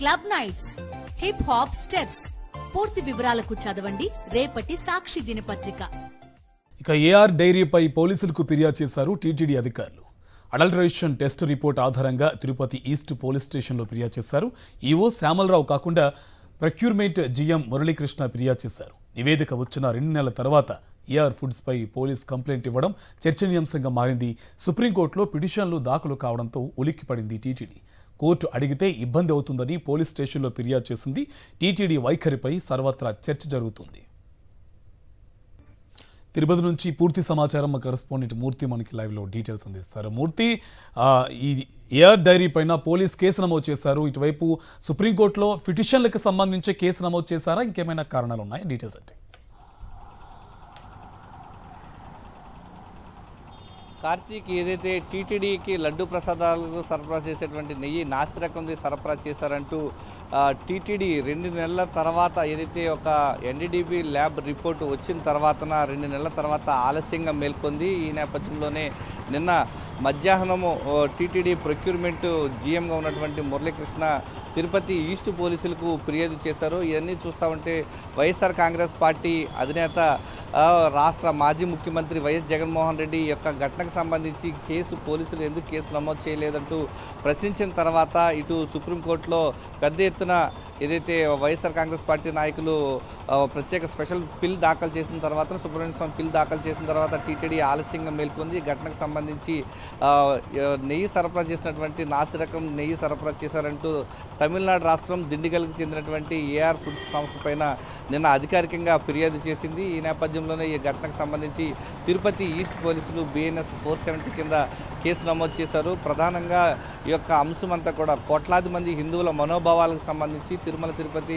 Club nights, hip hop steps. పూర్తి వివరాలకు చదవండి రేపటి సాక్షి దినపత్రిక. ఇక ఏఆర్ డైరీపై పోలీసులకు ఫిర్యాదు చేశారు టీటీడీ అధికారులు. అడల్టరేషన్ టెస్ట్ రిపోర్ట్ ఆధారంగా తిరుపతి ఈస్ట్ పోలీస్ స్టేషన్లో ఫిర్యాదు చేశారు. ఈవో శ్యామలరావు కాకుండా ప్రొక్యూర్మెంట్ జీఎం మురళీకృష్ణ ఫిర్యాదు చేశారు. నివేదిక వచ్చిన 2 నెలల తర్వాత ఏఆర్ ఫుడ్స్ పై పోలీస్ కంప్లైంట్ ఇవ్వడం చర్చనీయాంశంగా మారింది. సుప్రీంకోర్టులో పిటిషన్లు దాఖలు కావడంతో ఉలిక్కిపడింది టీటీడీ. కోర్టు అడిగితే ఇబ్బంది అవుతుందని పోలీస్ స్టేషన్లో ఫిర్యాదు చేసింది. టీటీడీ వైఖరిపై సర్వత్రా చర్చ జరుగుతుంది. తిరుపతి నుంచి పూర్తి సమాచారం మా కరెస్పాండెంట్ మూర్తి మనకి లైవ్లో డీటెయిల్స్ అందిస్తారు. మూర్తి, ఈ ఏఆర్ డైరీ పైన పోలీస్ కేసు నమోదు చేశారు. ఇటువైపు సుప్రీంకోర్టులో పిటిషన్లకు సంబంధించి కేసు నమోదు చేశారా? ఇంకేమైనా కారణాలు ఉన్నాయా? డీటెయిల్స్ అంటే కార్తీక్, ఏదైతే టీటీడీకి లడ్డు ప్రసాదాలకు సరఫరా చేసేటువంటి నెయ్యి నాసిరకంది సరఫరా చేశారంటూ టీటీడీ 2 నెలల తర్వాత ఏదైతే ఒక ఎన్డీడీబీ ల్యాబ్ రిపోర్టు వచ్చిన తర్వాతన 2 నెలల తర్వాత ఆలస్యంగా మేల్కొంది. ఈ నేపథ్యంలోనే నిన్న మధ్యాహ్నము టీటీడీ ప్రొక్యూర్మెంట్ జీఎంగా ఉన్నటువంటి మురళీకృష్ణ తిరుపతి ఈస్ట్ పోలీసులకు ఫిర్యాదు చేశారు. ఇవన్నీ చూస్తూ ఉంటే వైఎస్ఆర్ కాంగ్రెస్ పార్టీ అధినేత రాష్ట్ర మాజీ ముఖ్యమంత్రి వైఎస్ జగన్మోహన్ రెడ్డి యొక్క ఘటనకు సంబంధించి పోలీసులు ఎందుకు కేసు నమోదు చేయలేదంటూ ప్రశ్నించిన తర్వాత ఇటు సుప్రీంకోర్టులో పెద్ద ఎత్తున ఏదైతే వైఎస్ఆర్ కాంగ్రెస్ పార్టీ నాయకులు ప్రత్యేక స్పెషల్ పిల్ దాఖలు చేసిన తర్వాత, సుబ్రహ్మణ్య స్వామి పిల్ దాఖలు చేసిన తర్వాత టీటీడీ ఆలస్యంగా మేల్కొంది. ఘటనకు సంబంధించి నెయ్యి సరఫరా చేసినటువంటి నాసిరకం నెయ్యి సరఫరా చేశారంటూ తమిళనాడు రాష్ట్రం దిండిగల్కి చెందినటువంటి ఏఆర్ ఫుడ్స్ సంస్థ పైన నిన్న అధికారికంగా ఫిర్యాదు చేసింది. ఈ నేపథ్యంలోనే ఈ ఘటనకు సంబంధించి తిరుపతి ఈస్ట్ పోలీసులు BNS 470 కింద కేసు నమోదు చేశారు. ప్రధానంగా ఈ యొక్క అంశం అంతా కూడా కోట్లాది మంది హిందువుల మనోభావాలకు సంబంధించి తిరుమల తిరుపతి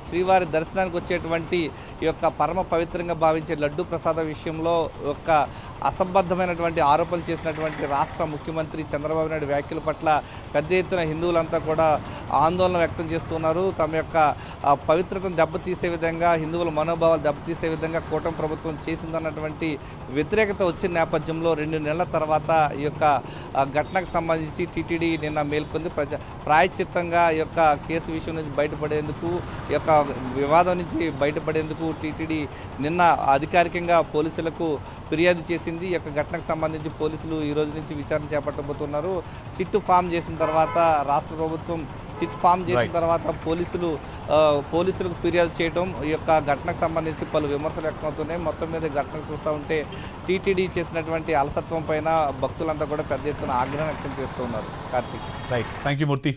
శ్రీవారి దర్శనానికి వచ్చేటువంటి ఈ యొక్క పరమ పవిత్రంగా భావించే లడ్డు ప్రసాద విషయంలో యొక్క అసంబద్ధమైనటువంటి ఆరోపణలు చేసినటువంటి రాష్ట్ర ముఖ్యమంత్రి చంద్రబాబు నాయుడు వ్యాఖ్యల పట్ల పెద్ద ఎత్తున హిందువులంతా కూడా ఆందోళన వ్యక్తం చేస్తున్నారు. తమ యొక్క పవిత్రతను దెబ్బతీసే విధంగా, హిందువుల మనోభావాలు దెబ్బతీసే విధంగా కూటమి ప్రభుత్వం చేసిందన్నటువంటి వ్యతిరేకత వచ్చిన నేపథ్యంలో 2 నెలల తర్వాత ఈ యొక్క ఘటనకు సంబంధించి టీటీడీ నిన్న మేల్కొంది. ప్రాయశ్చిత్తంగా ఈ యొక్క కేసు విషయం నుంచి బయటపడేందుకు, ఈ యొక్క వివాదం నుంచి బయటపడేందుకు టీటీడీ నిన్న అధికారికంగా పోలీసులకు ఫిర్యాదు చేసింది. ఈ యొక్క ఘటనకు సంబంధించి పోలీసులు ఈ రోజు నుంచి విచారణ చేపట్టబోతున్నారు. సిట్ ఫామ్ చేసిన తర్వాత రాష్ట్ర ప్రభుత్వం సిట్ ఫామ్ చేసిన తర్వాత పోలీసులకు ఫిర్యాదు చేయడం, ఈ యొక్క ఘటనకు సంబంధించి పలు విమర్శలు వ్యక్తమవుతున్నాయి. మొత్తం మీద ఘటనకు చూస్తూ ఉంటే టీటీడీ చేసినటువంటి అలసత్వం పైన భక్తులంతా కూడా పెద్ద ఎత్తున ఆగ్రహం వ్యక్తం చేస్తున్నారు. Karthik, right, thank you Murthy.